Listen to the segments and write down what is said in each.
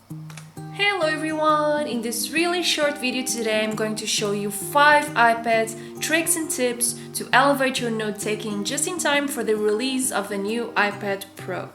Hello everyone! In this really short video today I'm going to show you 5 iPad tricks and tips to elevate your note-taking just in time for the release of the new iPad Pro.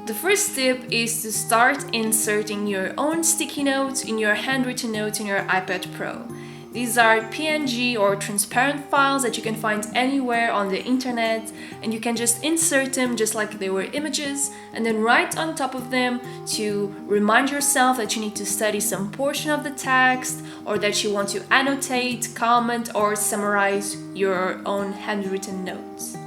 The first tip is to start inserting your own sticky notes in your handwritten notes in your iPad Pro. These are PNG or transparent files that you can find anywhere on the internet, and you can just insert them just like they were images and then write on top of them to remind yourself that you need to study some portion of the text or that you want to annotate, comment, or summarize your own handwritten notes.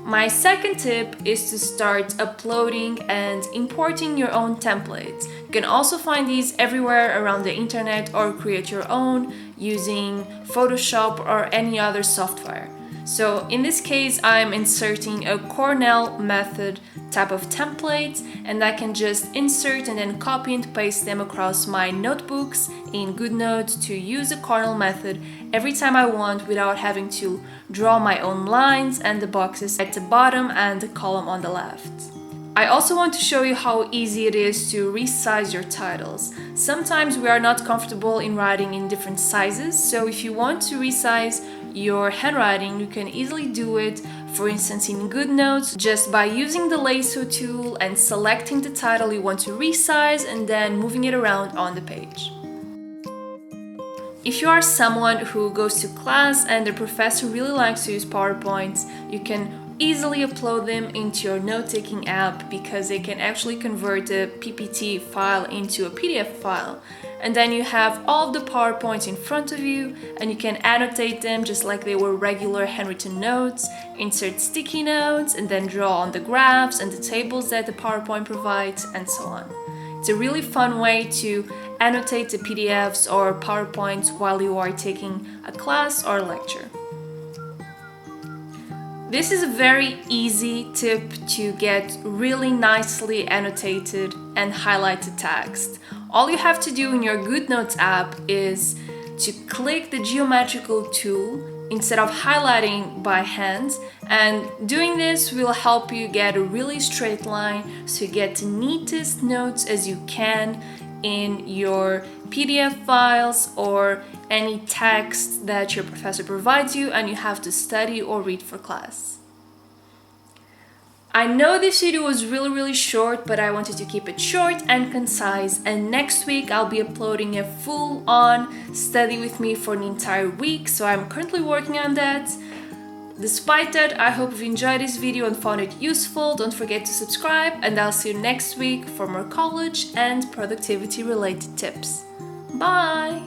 My second tip is to start uploading and importing your own templates. You can also find these everywhere around the internet or create your own using Photoshop or any other software. So in this case, I'm inserting a Cornell method type of template, and I can just insert and then copy and paste them across my notebooks in GoodNotes to use the Cornell method every time I want without having to draw my own lines and the boxes at the bottom and the column on the left. I also want to show you how easy it is to resize your titles. Sometimes we are not comfortable in writing in different sizes, so if you want to resize your handwriting, you can easily do it, for instance in GoodNotes, just by using the lasso tool and selecting the title you want to resize and then moving it around on the page. If you are someone who goes to class and the professor really likes to use PowerPoints, you can easily upload them into your note-taking app because they can actually convert a PPT file into a PDF file. And then you have all of the PowerPoints in front of you and you can annotate them just like they were regular handwritten notes, insert sticky notes, and then draw on the graphs and the tables that the PowerPoint provides, and so on. It's a really fun way to annotate the PDFs or PowerPoints while you are taking a class or a lecture. This is a very easy tip to get really nicely annotated and highlighted text. All you have to do in your GoodNotes app is to click the geometrical tool instead of highlighting by hand, and doing this will help you get a really straight line so you get the neatest notes as you can in your PDF files or any text that your professor provides you and you have to study or read for class. I know this video was really short, but I wanted to keep it short and concise, and next week I'll be uploading a full-on study with me for an entire week, so I'm currently working on that. Despite that, I hope you've enjoyed this video and found it useful. Don't forget to subscribe, and I'll see you next week for more college and productivity related tips. Bye!